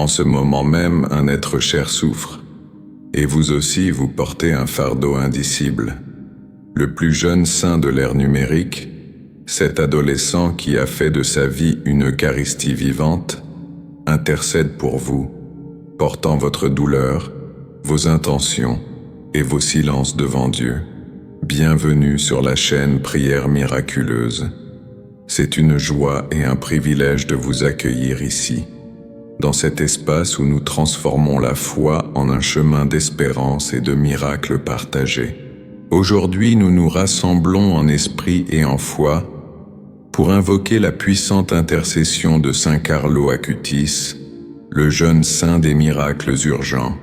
En ce moment même, un être cher souffre, et vous aussi vous portez un fardeau indicible. Le plus jeune saint de l'ère numérique, cet adolescent qui a fait de sa vie une Eucharistie vivante, intercède pour vous, portant votre douleur, vos intentions et vos silences devant Dieu. Bienvenue sur la chaîne Prière Miraculeuse. C'est une joie et un privilège de vous accueillir ici, dans cet espace où nous transformons la foi en un chemin d'espérance et de miracles partagés. Aujourd'hui, nous nous rassemblons en esprit et en foi pour invoquer la puissante intercession de Saint Carlo Acutis, le jeune saint des miracles urgents,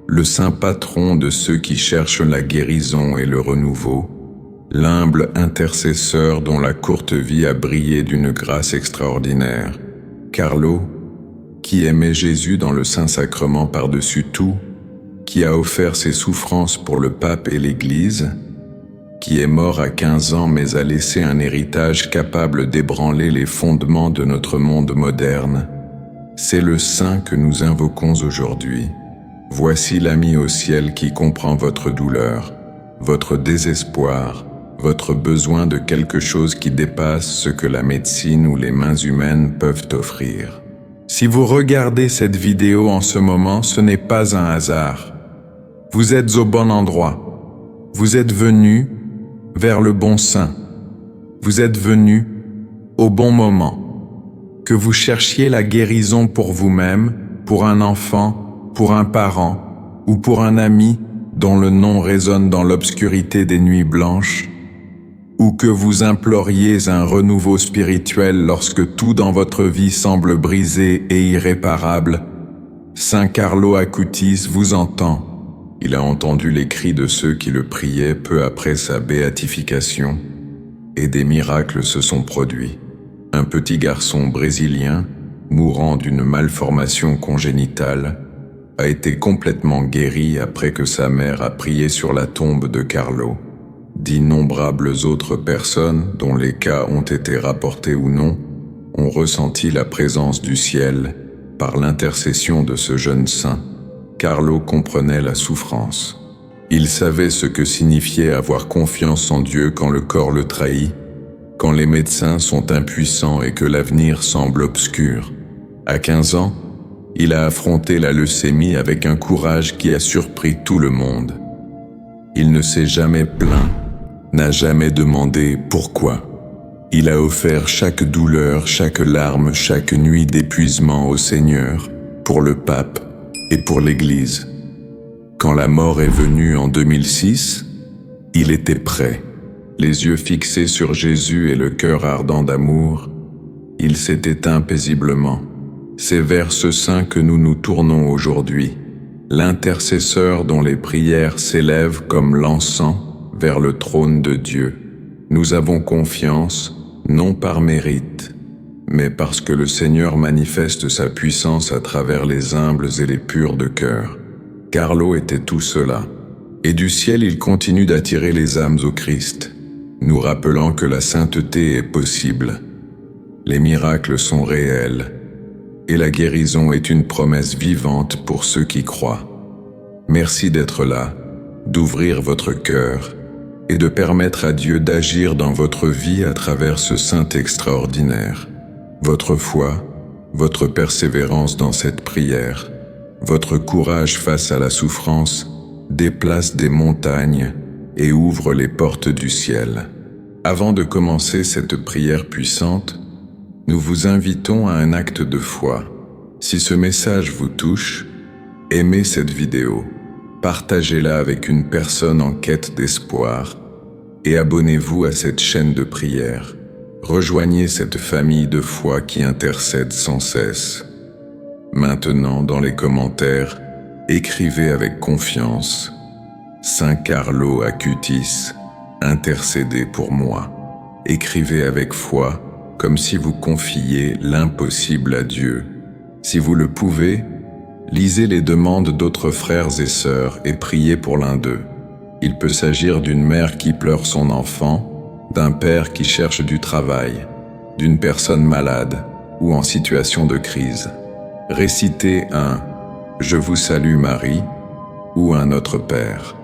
le saint patron de ceux qui cherchent la guérison et le renouveau, l'humble intercesseur dont la courte vie a brillé d'une grâce extraordinaire. Carlo, qui aimait Jésus dans le Saint-Sacrement par-dessus tout, qui a offert ses souffrances pour le pape et l'Église, qui est mort à 15 ans mais a laissé un héritage capable d'ébranler les fondements de notre monde moderne, c'est le saint que nous invoquons aujourd'hui. Voici l'ami au ciel qui comprend votre douleur, votre désespoir, votre besoin de quelque chose qui dépasse ce que la médecine ou les mains humaines peuvent offrir. Si vous regardez cette vidéo en ce moment, ce n'est pas un hasard. Vous êtes au bon endroit. Vous êtes venu vers le bon saint. Vous êtes venu au bon moment. Que vous cherchiez la guérison pour vous-même, pour un enfant, pour un parent ou pour un ami dont le nom résonne dans l'obscurité des nuits blanches, ou que vous imploriez un renouveau spirituel lorsque tout dans votre vie semble brisé et irréparable, Saint Carlo Acutis vous entend. Il a entendu les cris de ceux qui le priaient peu après sa béatification, et des miracles se sont produits. Un petit garçon brésilien, mourant d'une malformation congénitale, a été complètement guéri après que sa mère a prié sur la tombe de Carlo. D'innombrables autres personnes, dont les cas ont été rapportés ou non, ont ressenti la présence du ciel par l'intercession de ce jeune saint. Carlo comprenait la souffrance. Il savait ce que signifiait avoir confiance en Dieu quand le corps le trahit, quand les médecins sont impuissants et que l'avenir semble obscur. À 15 ans, il a affronté la leucémie avec un courage qui a surpris tout le monde. Il ne s'est jamais plaint, n'a jamais demandé pourquoi. Il a offert chaque douleur, chaque larme, chaque nuit d'épuisement au Seigneur, pour le pape et pour l'Église. Quand la mort est venue en 2006, il était prêt. Les yeux fixés sur Jésus et le cœur ardent d'amour, il s'est éteint paisiblement. C'est vers ce saint que nous nous tournons aujourd'hui, l'intercesseur dont les prières s'élèvent comme l'encens vers le trône de Dieu. Nous avons confiance, non par mérite, mais parce que le Seigneur manifeste sa puissance à travers les humbles et les purs de cœur. Carlo était tout cela, et du ciel il continue d'attirer les âmes au Christ, nous rappelant que la sainteté est possible. Les miracles sont réels, et la guérison est une promesse vivante pour ceux qui croient. Merci d'être là, d'ouvrir votre cœur, et de permettre à Dieu d'agir dans votre vie à travers ce saint extraordinaire. Votre foi, votre persévérance dans cette prière, votre courage face à la souffrance déplace des montagnes et ouvre les portes du ciel. Avant de commencer cette prière puissante, nous vous invitons à un acte de foi. Si ce message vous touche, aimez cette vidéo, partagez-la avec une personne en quête d'espoir et abonnez-vous à cette chaîne de prière. Rejoignez cette famille de foi qui intercède sans cesse. Maintenant, dans les commentaires, écrivez avec confiance « Saint Carlo Acutis, intercédez pour moi ». Écrivez avec foi, comme si vous confiez l'impossible à Dieu. Si vous le pouvez, lisez les demandes d'autres frères et sœurs et priez pour l'un d'eux. Il peut s'agir d'une mère qui pleure son enfant, d'un père qui cherche du travail, d'une personne malade ou en situation de crise. Récitez un « Je vous salue Marie » ou un Notre Père.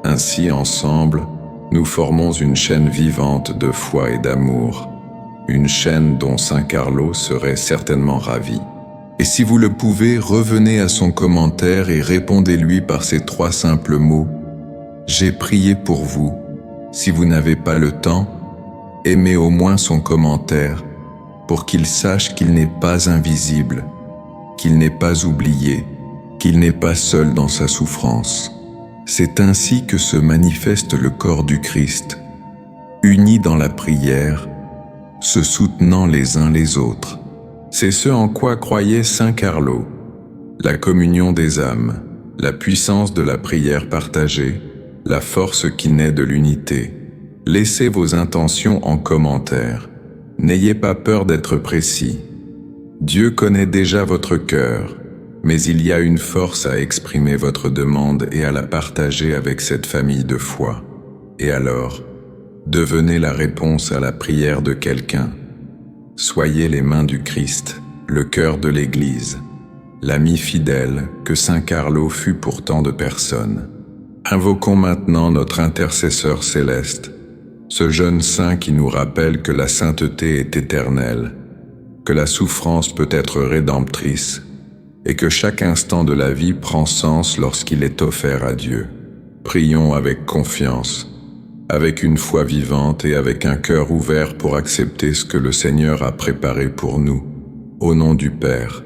Ainsi, ensemble, nous formons une chaîne vivante de foi et d'amour, une chaîne dont Saint Carlo serait certainement ravi. Et si vous le pouvez, revenez à son commentaire et répondez-lui par ces 3 simples mots. J'ai prié pour vous. Si vous n'avez pas le temps, aimez au moins son commentaire pour qu'il sache qu'il n'est pas invisible, qu'il n'est pas oublié, qu'il n'est pas seul dans sa souffrance. C'est ainsi que se manifeste le corps du Christ, unis dans la prière, se soutenant les uns les autres. C'est ce en quoi croyait Saint Carlo, la communion des âmes, la puissance de la prière partagée, la force qui naît de l'unité. Laissez vos intentions en commentaire. N'ayez pas peur d'être précis. Dieu connaît déjà votre cœur, mais il y a une force à exprimer votre demande et à la partager avec cette famille de foi. Et alors, devenez la réponse à la prière de quelqu'un. Soyez les mains du Christ, le cœur de l'Église, l'ami fidèle que Saint Carlo fut pour tant de personnes. Invoquons maintenant notre intercesseur céleste, ce jeune saint qui nous rappelle que la sainteté est éternelle, que la souffrance peut être rédemptrice et que chaque instant de la vie prend sens lorsqu'il est offert à Dieu. Prions avec confiance, avec une foi vivante et avec un cœur ouvert pour accepter ce que le Seigneur a préparé pour nous, au nom du Père,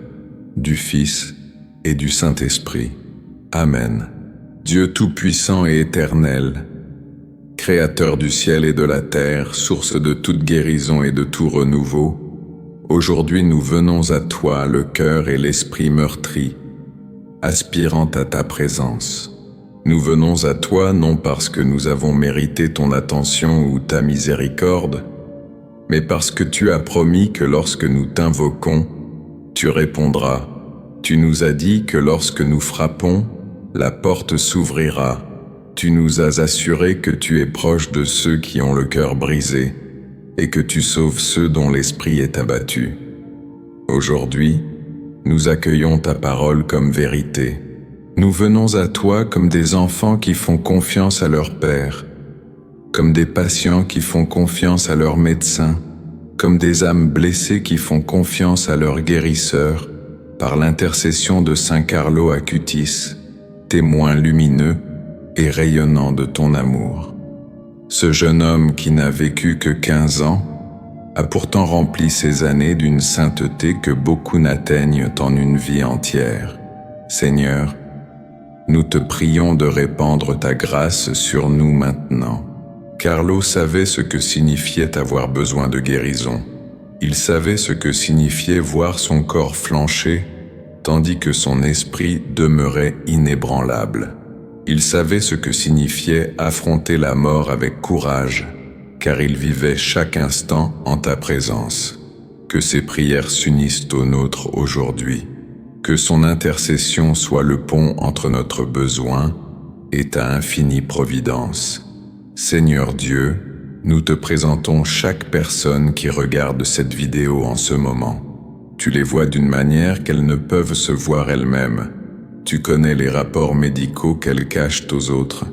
du Fils et du Saint-Esprit. Amen. Dieu tout-puissant et éternel, Créateur du ciel et de la terre, source de toute guérison et de tout renouveau, aujourd'hui nous venons à toi, le cœur et l'esprit meurtris, aspirant à ta présence. Nous venons à toi non parce que nous avons mérité ton attention ou ta miséricorde, mais parce que tu as promis que lorsque nous t'invoquons, tu répondras. Tu nous as dit que lorsque nous frappons, la porte s'ouvrira. Tu nous as assuré que tu es proche de ceux qui ont le cœur brisé et que tu sauves ceux dont l'esprit est abattu. Aujourd'hui, nous accueillons ta parole comme vérité. Nous venons à toi comme des enfants qui font confiance à leur Père, comme des patients qui font confiance à leur médecin, comme des âmes blessées qui font confiance à leur guérisseur, par l'intercession de Saint Carlo Acutis, témoin lumineux et rayonnant de ton amour. Ce jeune homme qui n'a vécu que 15 ans a pourtant rempli ses années d'une sainteté que beaucoup n'atteignent en une vie entière. Seigneur, nous te prions de répandre ta grâce sur nous maintenant. Carlo savait ce que signifiait avoir besoin de guérison. Il savait ce que signifiait voir son corps flancher, tandis que son esprit demeurait inébranlable. Il savait ce que signifiait affronter la mort avec courage, car il vivait chaque instant en ta présence. Que ses prières s'unissent aux nôtres aujourd'hui. Que son intercession soit le pont entre notre besoin et ta infinie providence. Seigneur Dieu, nous te présentons chaque personne qui regarde cette vidéo en ce moment. Tu les vois d'une manière qu'elles ne peuvent se voir elles-mêmes. Tu connais les rapports médicaux qu'elles cachent aux autres.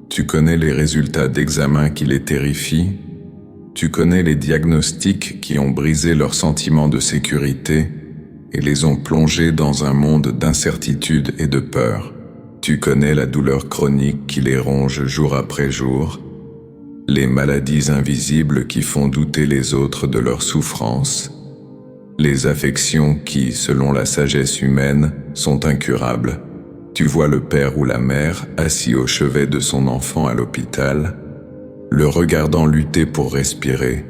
Tu connais les résultats d'examen qui les terrifient. Tu connais les diagnostics qui ont brisé leur sentiment de sécurité et les ont plongés dans un monde d'incertitude et de peur. Tu connais la douleur chronique qui les ronge jour après jour, les maladies invisibles qui font douter les autres de leur souffrance, les affections qui, selon la sagesse humaine, sont incurables. Tu vois le père ou la mère assis au chevet de son enfant à l'hôpital, le regardant lutter pour respirer,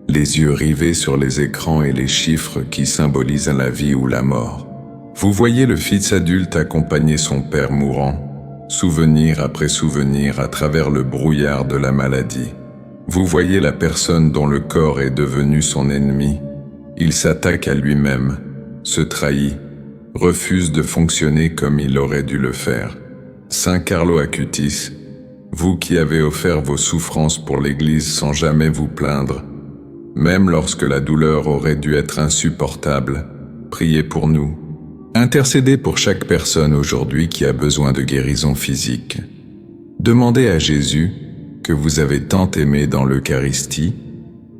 les yeux rivés sur les écrans et les chiffres qui symbolisent la vie ou la mort. Vous voyez le fils adulte accompagner son père mourant, souvenir après souvenir à travers le brouillard de la maladie. Vous voyez la personne dont le corps est devenu son ennemi. Il s'attaque à lui-même, se trahit, refuse de fonctionner comme il aurait dû le faire. Saint Carlo Acutis, vous qui avez offert vos souffrances pour l'Église sans jamais vous plaindre, même lorsque la douleur aurait dû être insupportable, priez pour nous. Intercédez pour chaque personne aujourd'hui qui a besoin de guérison physique. Demandez à Jésus, que vous avez tant aimé dans l'Eucharistie,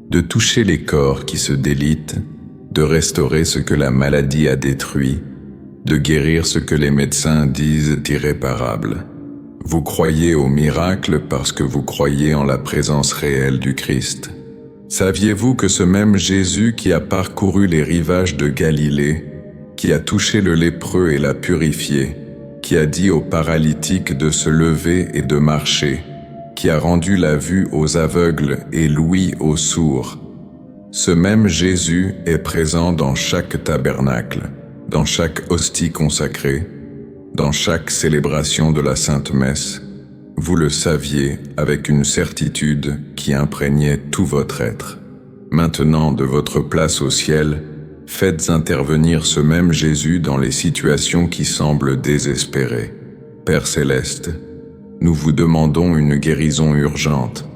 de toucher les corps qui se délitent, de restaurer ce que la maladie a détruit, de guérir ce que les médecins disent irréparable. Vous croyez au miracle parce que vous croyez en la présence réelle du Christ. Saviez-vous que ce même Jésus qui a parcouru les rivages de Galilée, qui a touché le lépreux et l'a purifié, qui a dit aux paralytiques de se lever et de marcher, qui a rendu la vue aux aveugles et l'ouïe aux sourds, ce même Jésus est présent dans chaque tabernacle, dans chaque hostie consacrée, dans chaque célébration de la Sainte Messe. Vous le saviez avec une certitude qui imprégnait tout votre être. Maintenant, de votre place au ciel, faites intervenir ce même Jésus dans les situations qui semblent désespérées. Père céleste, nous vous demandons une guérison urgente.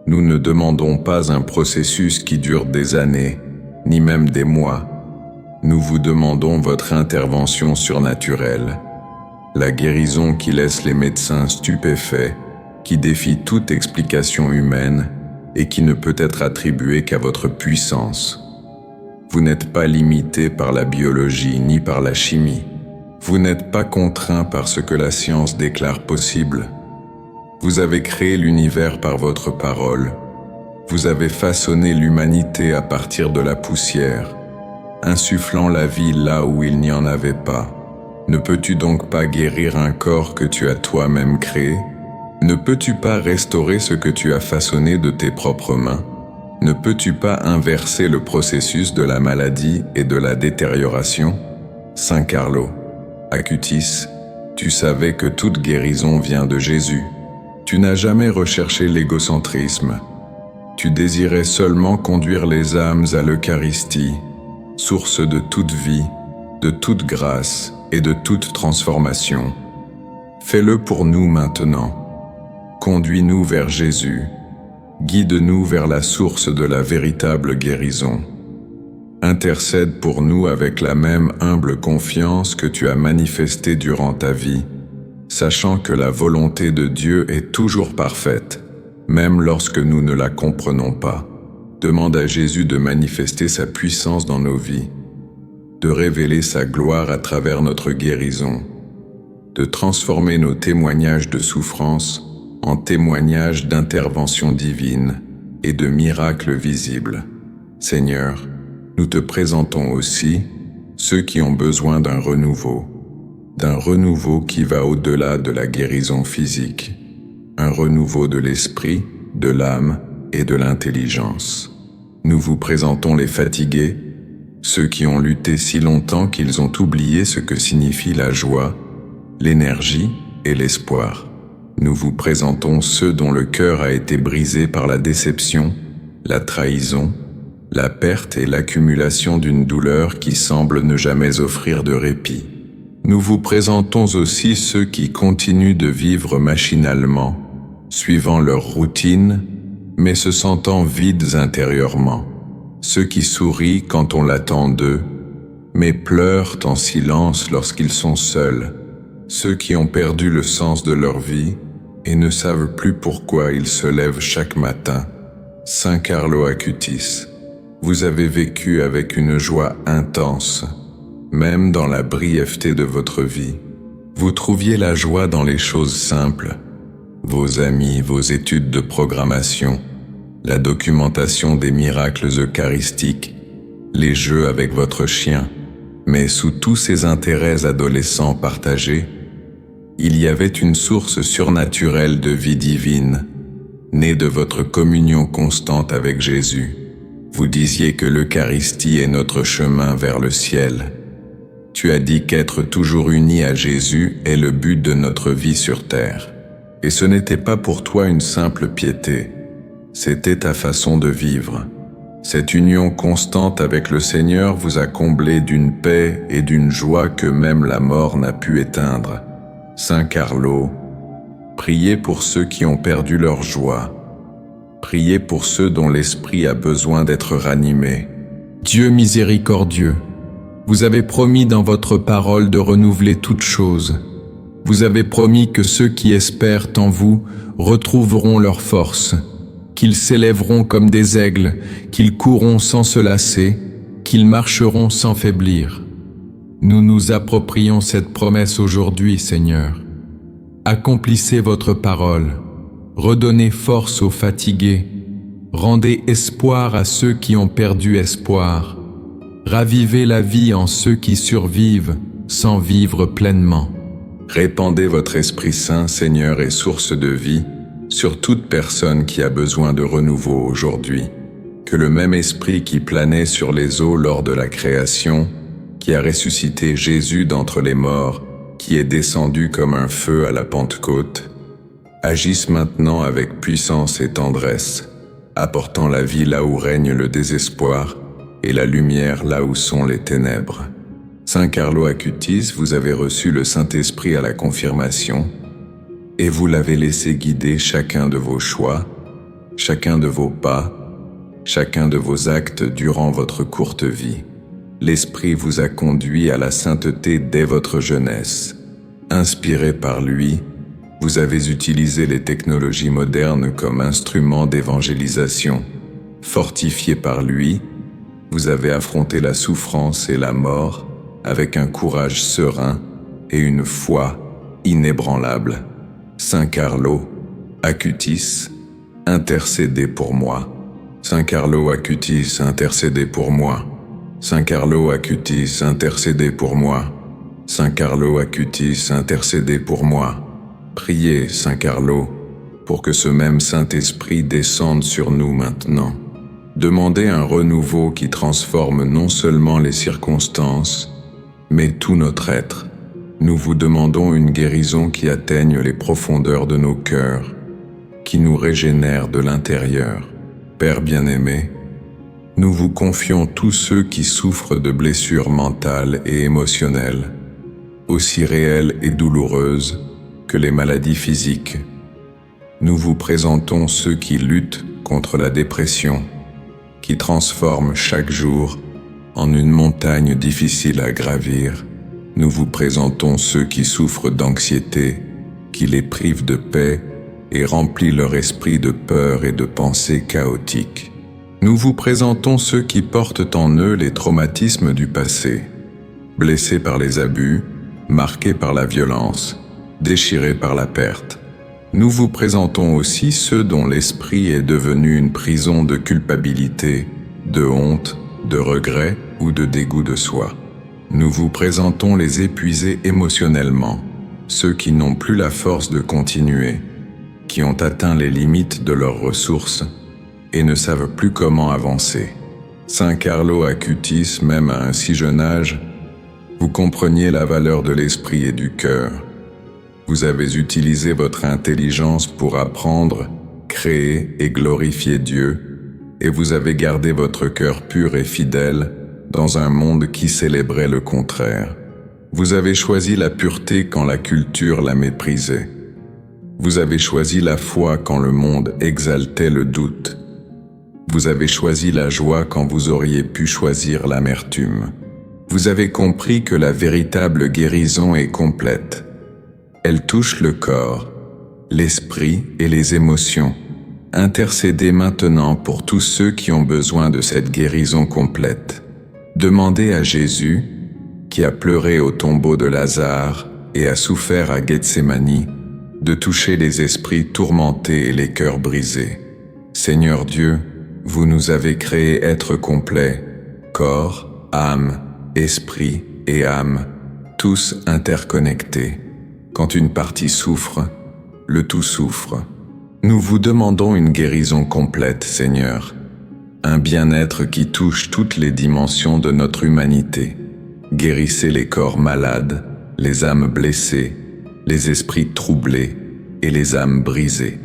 Nous ne demandons pas un processus qui dure des années, ni même des mois. Nous vous demandons votre intervention surnaturelle, la guérison qui laisse les médecins stupéfaits, qui défie toute explication humaine et qui ne peut être attribuée qu'à votre puissance. Vous n'êtes pas limité par la biologie ni par la chimie. Vous n'êtes pas contraint par ce que la science déclare possible. Vous avez créé l'univers par votre parole. Vous avez façonné l'humanité à partir de la poussière, insufflant la vie là où il n'y en avait pas. Ne peux-tu donc pas guérir un corps que tu as toi-même créé? Ne peux-tu pas restaurer ce que tu as façonné de tes propres mains? Ne peux-tu pas inverser le processus de la maladie et de la détérioration? Saint Carlo Acutis, tu savais que toute guérison vient de Jésus. Tu n'as jamais recherché l'égocentrisme. Tu désirais seulement conduire les âmes à l'Eucharistie, source de toute vie, de toute grâce et de toute transformation. Fais-le pour nous maintenant. Conduis-nous vers Jésus. Guide-nous vers la source de la véritable guérison. Intercède pour nous avec la même humble confiance que tu as manifestée durant ta vie, sachant que la volonté de Dieu est toujours parfaite, même lorsque nous ne la comprenons pas. Demande à Jésus de manifester sa puissance dans nos vies, de révéler sa gloire à travers notre guérison, de transformer nos témoignages de souffrance en témoignages d'intervention divine et de miracles visibles. Seigneur, nous te présentons aussi ceux qui ont besoin d'un renouveau qui va au-delà de la guérison physique, un renouveau de l'esprit, de l'âme et de l'intelligence. Nous vous présentons les fatigués, ceux qui ont lutté si longtemps qu'ils ont oublié ce que signifie la joie, l'énergie et l'espoir. Nous vous présentons ceux dont le cœur a été brisé par la déception, la trahison, la perte et l'accumulation d'une douleur qui semble ne jamais offrir de répit. Nous vous présentons aussi ceux qui continuent de vivre machinalement, suivant leur routine, mais se sentant vides intérieurement. Ceux qui sourient quand on l'attend d'eux, mais pleurent en silence lorsqu'ils sont seuls. Ceux qui ont perdu le sens de leur vie et ne savent plus pourquoi ils se lèvent chaque matin. Saint Carlo Acutis, vous avez vécu avec une joie intense, même dans la brièveté de votre vie. Vous trouviez la joie dans les choses simples, vos amis, vos études de programmation, la documentation des miracles eucharistiques, les jeux avec votre chien, mais sous tous ces intérêts adolescents partagés, il y avait une source surnaturelle de vie divine, née de votre communion constante avec Jésus. Vous disiez que l'Eucharistie est notre chemin vers le ciel. Tu as dit qu'être toujours uni à Jésus est le but de notre vie sur terre. Et ce n'était pas pour toi une simple piété, c'était ta façon de vivre. Cette union constante avec le Seigneur vous a comblé d'une paix et d'une joie que même la mort n'a pu éteindre. Saint Carlo, priez pour ceux qui ont perdu leur joie. Priez pour ceux dont l'esprit a besoin d'être ranimé. Dieu miséricordieux, Vous avez promis dans votre parole de renouveler toutes choses. Vous avez promis que ceux qui espèrent en vous retrouveront leur force, qu'ils s'élèveront comme des aigles, qu'ils courront sans se lasser, qu'ils marcheront sans faiblir. Nous nous approprions cette promesse aujourd'hui, Seigneur. Accomplissez votre parole, redonnez force aux fatigués, rendez espoir à ceux qui ont perdu espoir, ravivez la vie en ceux qui survivent sans vivre pleinement. Répandez votre Esprit Saint, Seigneur, et source de vie, sur toute personne qui a besoin de renouveau aujourd'hui. Que le même Esprit qui planait sur les eaux lors de la création, qui a ressuscité Jésus d'entre les morts, qui est descendu comme un feu à la Pentecôte, agisse maintenant avec puissance et tendresse, apportant la vie là où règne le désespoir et la lumière là où sont les ténèbres. Saint Carlo Acutis, vous avez reçu le Saint-Esprit à la confirmation, et vous l'avez laissé guider chacun de vos choix, chacun de vos pas, chacun de vos actes durant votre courte vie. L'Esprit vous a conduit à la sainteté dès votre jeunesse. Inspiré par lui, vous avez utilisé les technologies modernes comme instrument d'évangélisation. Fortifié par lui, vous avez affronté la souffrance et la mort avec un courage serein et une foi inébranlable. Saint Carlo Acutis, intercédez pour moi. Saint Carlo Acutis, intercédez pour moi. Saint Carlo Acutis, intercédez pour moi. Saint Carlo Acutis, intercédez pour moi. Priez, Saint Carlo, pour que ce même Saint-Esprit descende sur nous maintenant. Demandez un renouveau qui transforme non seulement les circonstances, mais tout notre être. Nous vous demandons une guérison qui atteigne les profondeurs de nos cœurs, qui nous régénère de l'intérieur. Père bien-aimé, nous vous confions tous ceux qui souffrent de blessures mentales et émotionnelles, aussi réelles et douloureuses que les maladies physiques. Nous vous présentons ceux qui luttent contre la dépression, qui transforment chaque jour en une montagne difficile à gravir. Nous vous présentons ceux qui souffrent d'anxiété, qui les privent de paix et remplit leur esprit de peur et de pensées chaotiques. Nous vous présentons ceux qui portent en eux les traumatismes du passé, blessés par les abus, marqués par la violence, déchirés par la perte. Nous vous présentons aussi ceux dont l'esprit est devenu une prison de culpabilité, de honte, de regret ou de dégoût de soi. Nous vous présentons les épuisés émotionnellement, ceux qui n'ont plus la force de continuer, qui ont atteint les limites de leurs ressources et ne savent plus comment avancer. Saint Carlo Acutis, même à un si jeune âge, vous compreniez la valeur de l'esprit et du cœur. Vous avez utilisé votre intelligence pour apprendre, créer et glorifier Dieu, et vous avez gardé votre cœur pur et fidèle dans un monde qui célébrait le contraire. Vous avez choisi la pureté quand la culture la méprisait. Vous avez choisi la foi quand le monde exaltait le doute. Vous avez choisi la joie quand vous auriez pu choisir l'amertume. Vous avez compris que la véritable guérison est complète. Elle touche le corps, l'esprit et les émotions. Intercédez maintenant pour tous ceux qui ont besoin de cette guérison complète. Demandez à Jésus, qui a pleuré au tombeau de Lazare et a souffert à Gethsémani, de toucher les esprits tourmentés et les cœurs brisés. Seigneur Dieu, vous nous avez créés êtres complets, corps, âme, esprit et âme, tous interconnectés. Quand une partie souffre, le tout souffre. Nous vous demandons une guérison complète, Seigneur, un bien-être qui touche toutes les dimensions de notre humanité. Guérissez les corps malades, les âmes blessées, les esprits troublés et les âmes brisées.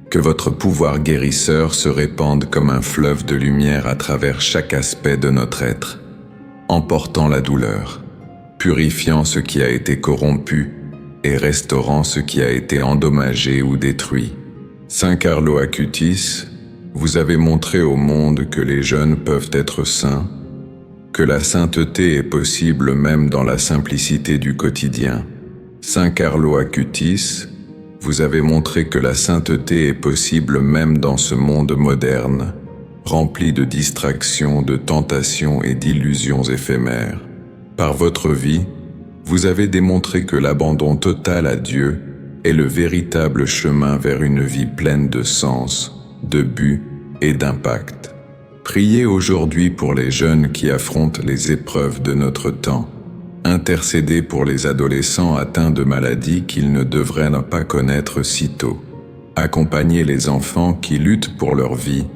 Que votre pouvoir guérisseur se répande comme un fleuve de lumière à travers chaque aspect de notre être, emportant la douleur, purifiant ce qui a été corrompu et restaurant ce qui a été endommagé ou détruit. Saint Carlo Acutis, vous avez montré au monde que les jeunes peuvent être saints, que la sainteté est possible même dans la simplicité du quotidien. Saint Carlo Acutis, vous avez montré que la sainteté est possible même dans ce monde moderne, rempli de distractions, de tentations et d'illusions éphémères. Par votre vie, vous avez démontré que l'abandon total à Dieu est le véritable chemin vers une vie pleine de sens, de but et d'impact. Priez aujourd'hui pour les jeunes qui affrontent les épreuves de notre temps. Intercédez pour les adolescents atteints de maladies qu'ils ne devraient pas connaître si tôt. Accompagnez les enfants qui luttent pour leur vie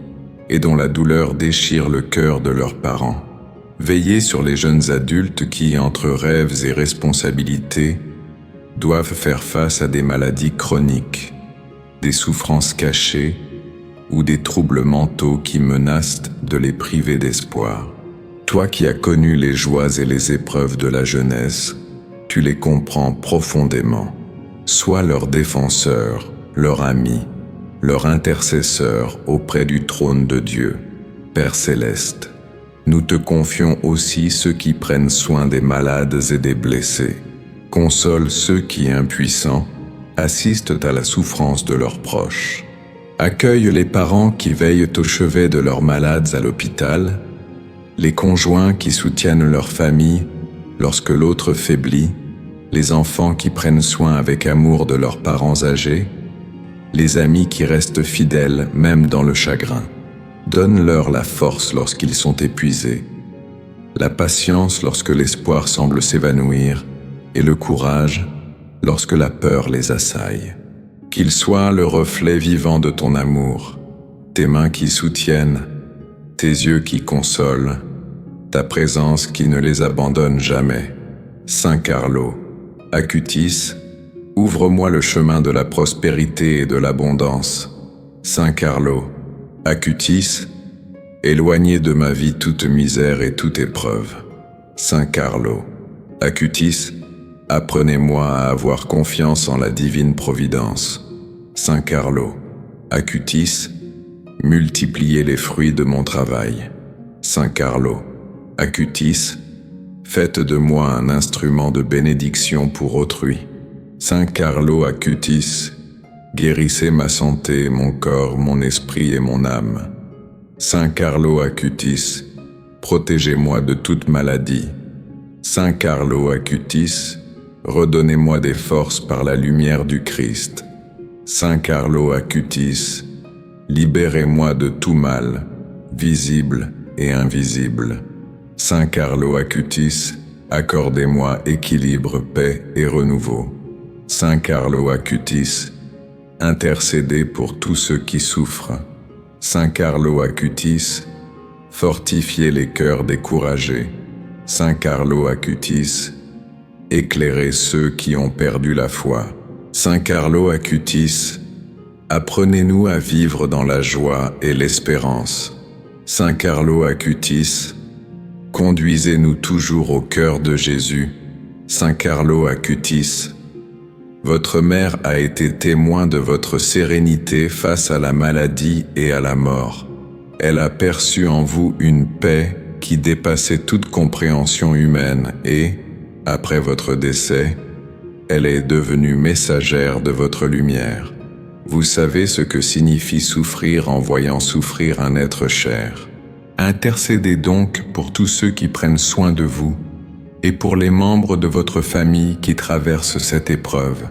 et dont la douleur déchire le cœur de leurs parents. Veillez sur les jeunes adultes qui, entre rêves et responsabilités, doivent faire face à des maladies chroniques, des souffrances cachées ou des troubles mentaux qui menacent de les priver d'espoir. Toi qui as connu les joies et les épreuves de la jeunesse, tu les comprends profondément. Sois leur défenseur, leur ami, leur intercesseur auprès du trône de Dieu. Père céleste, nous te confions aussi ceux qui prennent soin des malades et des blessés. Console ceux qui, impuissants, assistent à la souffrance de leurs proches. Accueille les parents qui veillent au chevet de leurs malades à l'hôpital, les conjoints qui soutiennent leur famille lorsque l'autre faiblit, les enfants qui prennent soin avec amour de leurs parents âgés, les amis qui restent fidèles même dans le chagrin. Donne-leur la force lorsqu'ils sont épuisés, la patience lorsque l'espoir semble s'évanouir et le courage lorsque la peur les assaille. Qu'ils soient le reflet vivant de ton amour, tes mains qui soutiennent, tes yeux qui consolent, ta présence qui ne les abandonne jamais. Saint Carlo Acutis, ouvre-moi le chemin de la prospérité et de l'abondance. Saint Carlo Acutis, éloignez de ma vie toute misère et toute épreuve. Saint Carlo Acutis, apprenez-moi à avoir confiance en la divine providence. Saint Carlo Acutis, multipliez les fruits de mon travail. Saint Carlo Acutis, faites de moi un instrument de bénédiction pour autrui. Saint Carlo Acutis, guérissez ma santé, mon corps, mon esprit et mon âme. Saint Carlo Acutis, protégez-moi de toute maladie. Saint Carlo Acutis, redonnez-moi des forces par la lumière du Christ. Saint Carlo Acutis, libérez-moi de tout mal, visible et invisible. Saint Carlo Acutis, accordez-moi équilibre, paix et renouveau. Saint Carlo Acutis, intercédez pour tous ceux qui souffrent. Saint Carlo Acutis, fortifiez les cœurs découragés. Saint Carlo Acutis, éclairez ceux qui ont perdu la foi. Saint Carlo Acutis, apprenez-nous à vivre dans la joie et l'espérance. Saint Carlo Acutis, conduisez-nous toujours au cœur de Jésus. Saint Carlo Acutis, votre mère a été témoin de votre sérénité face à la maladie et à la mort. Elle a perçu en vous une paix qui dépassait toute compréhension humaine et, après votre décès, elle est devenue messagère de votre lumière. Vous savez ce que signifie souffrir en voyant souffrir un être cher. Intercédez donc pour tous ceux qui prennent soin de vous et pour les membres de votre famille qui traversent cette épreuve.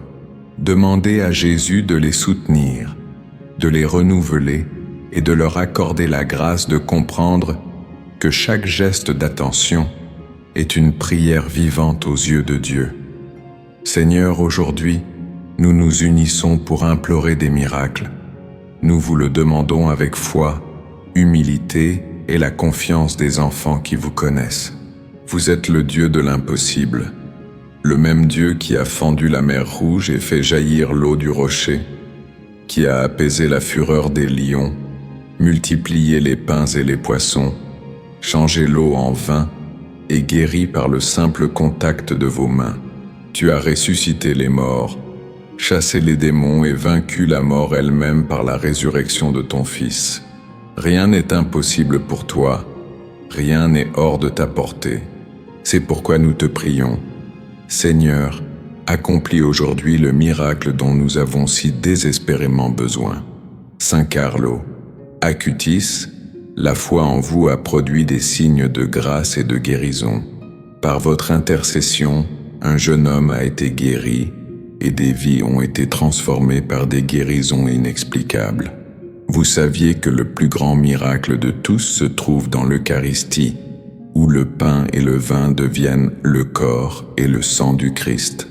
Demandez à Jésus de les soutenir, de les renouveler et de leur accorder la grâce de comprendre que chaque geste d'attention est une prière vivante aux yeux de Dieu. Seigneur, aujourd'hui, nous nous unissons pour implorer des miracles. Nous vous le demandons avec foi, humilité et la confiance des enfants qui vous connaissent. Vous êtes le Dieu de l'impossible, le même Dieu qui a fendu la mer Rouge et fait jaillir l'eau du rocher, qui a apaisé la fureur des lions, multiplié les pains et les poissons, changé l'eau en vin et guéri par le simple contact de vos mains. Tu as ressuscité les morts, chassé les démons et vaincu la mort elle-même par la résurrection de ton Fils. Rien n'est impossible pour toi, rien n'est hors de ta portée. C'est pourquoi nous te prions. Seigneur, accomplis aujourd'hui le miracle dont nous avons si désespérément besoin. Saint Carlo, Acutis, la foi en vous a produit des signes de grâce et de guérison. Par votre intercession, un jeune homme a été guéri et des vies ont été transformées par des guérisons inexplicables. Vous saviez que le plus grand miracle de tous se trouve dans l'Eucharistie, où le pain et le vin deviennent le corps et le sang du Christ.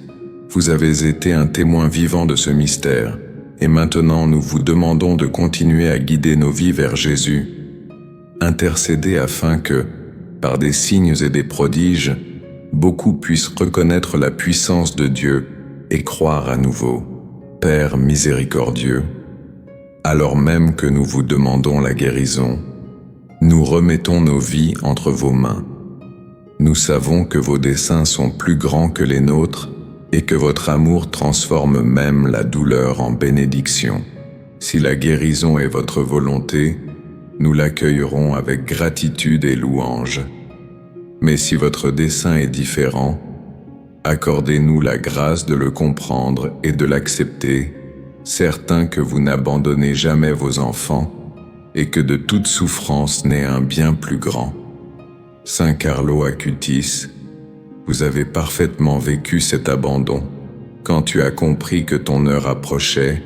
Vous avez été un témoin vivant de ce mystère, et maintenant nous vous demandons de continuer à guider nos vies vers Jésus. Intercédez afin que, par des signes et des prodiges, beaucoup puissent reconnaître la puissance de Dieu et croire à nouveau. Père miséricordieux, alors même que nous vous demandons la guérison, nous remettons nos vies entre vos mains. Nous savons que vos desseins sont plus grands que les nôtres et que votre amour transforme même la douleur en bénédiction. Si la guérison est votre volonté, nous l'accueillerons avec gratitude et louange. Mais si votre dessein est différent, accordez-nous la grâce de le comprendre et de l'accepter, certain que vous n'abandonnez jamais vos enfants et que de toute souffrance naît un bien plus grand. Saint Carlo Acutis, vous avez parfaitement vécu cet abandon. Quand tu as compris que ton heure approchait,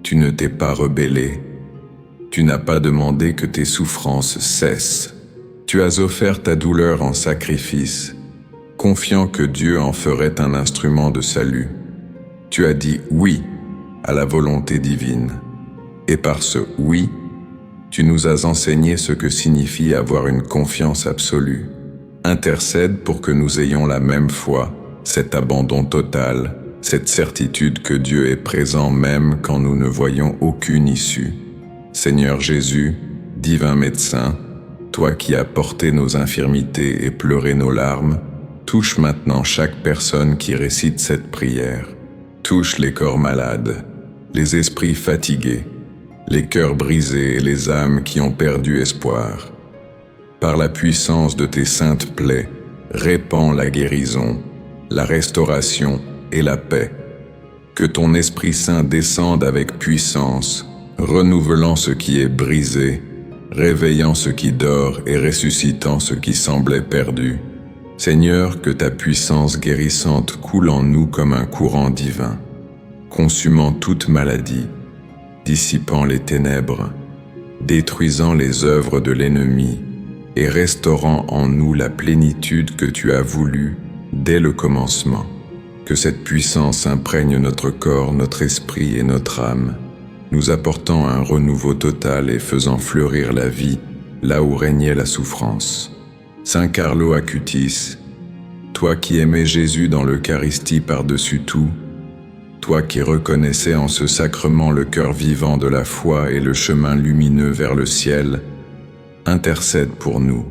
tu ne t'es pas rebellé. Tu n'as pas demandé que tes souffrances cessent. Tu as offert ta douleur en sacrifice, confiant que Dieu en ferait un instrument de salut. Tu as dit oui à la volonté divine. Et par ce oui, tu nous as enseigné ce que signifie avoir une confiance absolue. Intercède pour que nous ayons la même foi, cet abandon total, cette certitude que Dieu est présent même quand nous ne voyons aucune issue. Seigneur Jésus, divin médecin, toi qui as porté nos infirmités et pleuré nos larmes, touche maintenant chaque personne qui récite cette prière. Touche les corps malades, les esprits fatigués, les cœurs brisés et les âmes qui ont perdu espoir. Par la puissance de tes saintes plaies, répands la guérison, la restauration et la paix. Que ton Esprit Saint descende avec puissance, renouvelant ce qui est brisé, réveillant ce qui dort et ressuscitant ce qui semblait perdu. Seigneur, que ta puissance guérissante coule en nous comme un courant divin, consumant toute maladie, dissipant les ténèbres, détruisant les œuvres de l'ennemi et restaurant en nous la plénitude que tu as voulu dès le commencement. Que cette puissance imprègne notre corps, notre esprit et notre âme, nous apportant un renouveau total et faisant fleurir la vie là où régnait la souffrance. Saint Carlo Acutis, toi qui aimais Jésus dans l'Eucharistie par-dessus tout, toi qui reconnaissais en ce sacrement le cœur vivant de la foi et le chemin lumineux vers le ciel, intercède pour nous.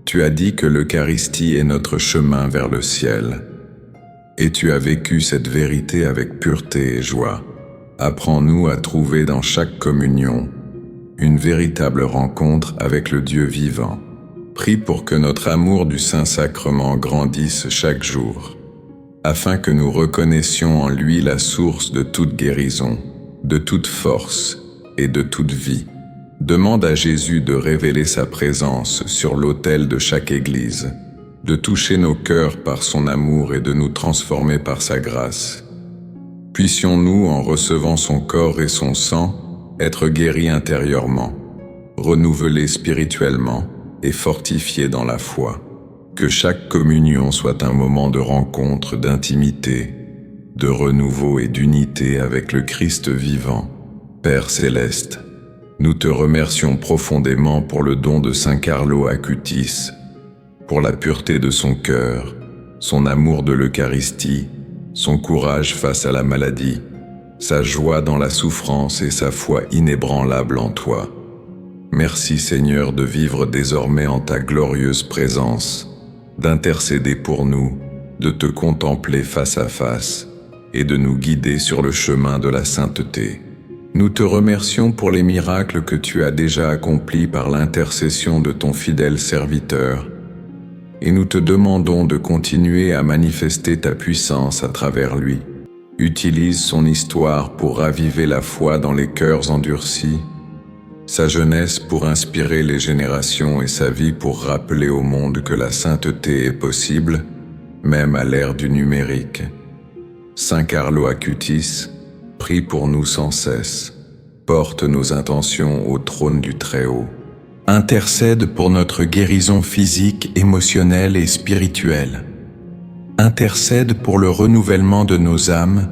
Tu as dit que l'Eucharistie est notre chemin vers le ciel. Et tu as vécu cette vérité avec pureté et joie. Apprends-nous à trouver dans chaque communion une véritable rencontre avec le Dieu vivant. Prie pour que notre amour du Saint-Sacrement grandisse chaque jour, afin que nous reconnaissions en lui la source de toute guérison, de toute force et de toute vie. Demande à Jésus de révéler sa présence sur l'autel de chaque église, de toucher nos cœurs par son amour et de nous transformer par sa grâce. Puissions-nous, en recevant son corps et son sang, être guéris intérieurement, renouvelés spirituellement et fortifiés dans la foi. Que chaque communion soit un moment de rencontre, d'intimité, de renouveau et d'unité avec le Christ vivant. Père céleste, nous te remercions profondément pour le don de Saint Carlo Acutis, pour la pureté de son cœur, son amour de l'Eucharistie, son courage face à la maladie, sa joie dans la souffrance et sa foi inébranlable en toi. Merci Seigneur de vivre désormais en ta glorieuse présence, d'intercéder pour nous, de te contempler face à face et de nous guider sur le chemin de la sainteté. Nous te remercions pour les miracles que tu as déjà accomplis par l'intercession de ton fidèle serviteur, et nous te demandons de continuer à manifester ta puissance à travers lui. Utilise son histoire pour raviver la foi dans les cœurs endurcis, sa jeunesse pour inspirer les générations et sa vie pour rappeler au monde que la sainteté est possible, même à l'ère du numérique. Saint Carlo Acutis, prie pour nous sans cesse. Porte nos intentions au trône du Très-Haut. Intercède pour notre guérison physique, émotionnelle et spirituelle. Intercède pour le renouvellement de nos âmes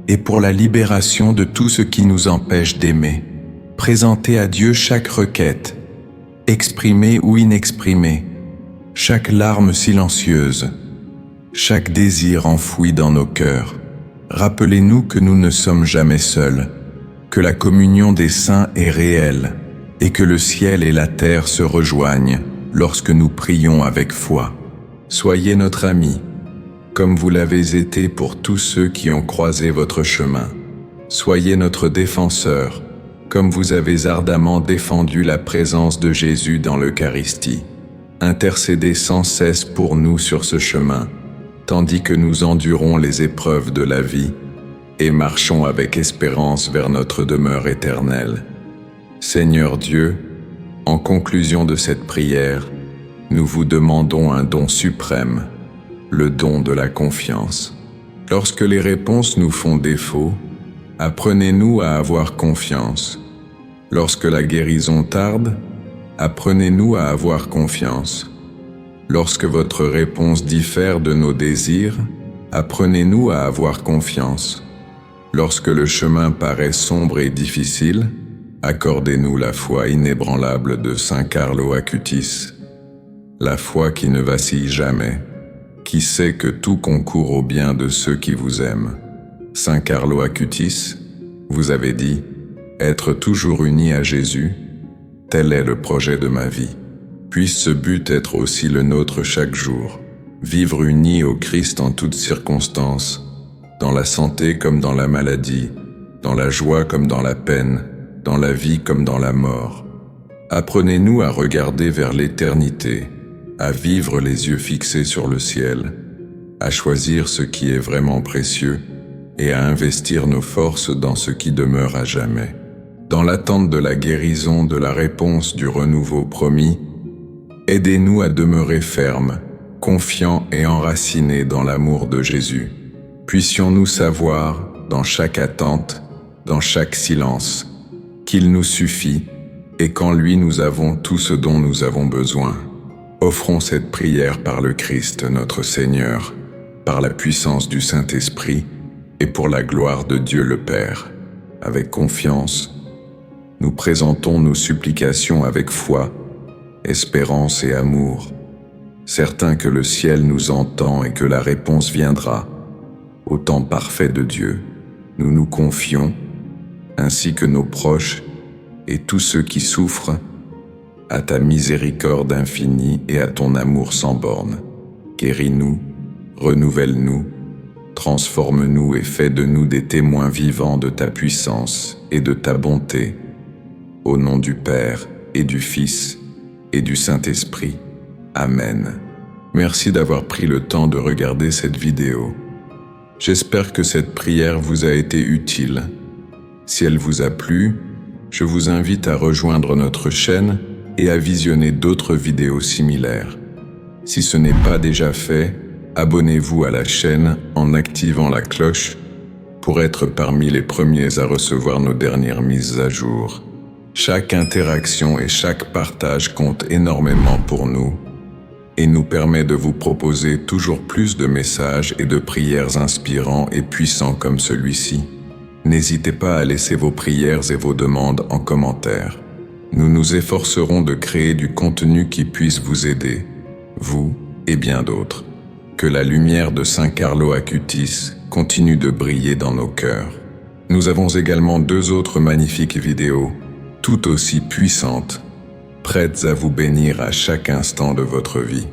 et pour la libération de tout ce qui nous empêche d'aimer. Présentez à Dieu chaque requête, exprimée ou inexprimée, chaque larme silencieuse, chaque désir enfoui dans nos cœurs. Rappelez-nous que nous ne sommes jamais seuls, que la communion des saints est réelle et que le ciel et la terre se rejoignent lorsque nous prions avec foi. Soyez notre ami, comme vous l'avez été pour tous ceux qui ont croisé votre chemin. Soyez notre défenseur, comme vous avez ardemment défendu la présence de Jésus dans l'Eucharistie. Intercédez sans cesse pour nous sur ce chemin, tandis que nous endurons les épreuves de la vie et marchons avec espérance vers notre demeure éternelle. Seigneur Dieu, en conclusion de cette prière, nous vous demandons un don suprême, le don de la confiance. Lorsque les réponses nous font défaut, apprenez-nous à avoir confiance. Lorsque la guérison tarde, apprenez-nous à avoir confiance. Lorsque votre réponse diffère de nos désirs, apprenez-nous à avoir confiance. Lorsque le chemin paraît sombre et difficile, accordez-nous la foi inébranlable de Saint Carlo Acutis, la foi qui ne vacille jamais, qui sait que tout concourt au bien de ceux qui vous aiment. Saint Carlo Acutis, vous avez dit « Être toujours uni à Jésus, tel est le projet de ma vie. Puisse ce but être aussi le nôtre chaque jour, vivre unis au Christ en toutes circonstances, dans la santé comme dans la maladie, dans la joie comme dans la peine, dans la vie comme dans la mort. Apprenez-nous à regarder vers l'éternité, à vivre les yeux fixés sur le ciel, à choisir ce qui est vraiment précieux et à investir nos forces dans ce qui demeure à jamais. Dans l'attente de la guérison, de la réponse, du renouveau promis, aidez-nous à demeurer fermes, confiants et enracinés dans l'amour de Jésus. Puissions-nous savoir, dans chaque attente, dans chaque silence, qu'il nous suffit et qu'en lui nous avons tout ce dont nous avons besoin. Offrons cette prière par le Christ notre Seigneur, par la puissance du Saint-Esprit et pour la gloire de Dieu le Père. Avec confiance, nous présentons nos supplications avec foi, espérance et amour, certains que le ciel nous entend et que la réponse viendra. Au temps parfait de Dieu, nous nous confions, ainsi que nos proches et tous ceux qui souffrent, à ta miséricorde infinie et à ton amour sans borne. Guéris-nous, renouvelle-nous, transforme-nous et fais de nous des témoins vivants de ta puissance et de ta bonté. Au nom du Père et du Fils et du Saint-Esprit. Amen. Merci d'avoir pris le temps de regarder cette vidéo. J'espère que cette prière vous a été utile. Si elle vous a plu, je vous invite à rejoindre notre chaîne et à visionner d'autres vidéos similaires. Si ce n'est pas déjà fait, abonnez-vous à la chaîne en activant la cloche pour être parmi les premiers à recevoir nos dernières mises à jour. Chaque interaction et chaque partage compte énormément pour nous et nous permet de vous proposer toujours plus de messages et de prières inspirants et puissants comme celui-ci. N'hésitez pas à laisser vos prières et vos demandes en commentaire. Nous nous efforcerons de créer du contenu qui puisse vous aider, vous et bien d'autres. Que la lumière de Saint Carlo Acutis continue de briller dans nos cœurs. Nous avons également 2 autres magnifiques vidéos, tout aussi puissantes, prêtes à vous bénir à chaque instant de votre vie.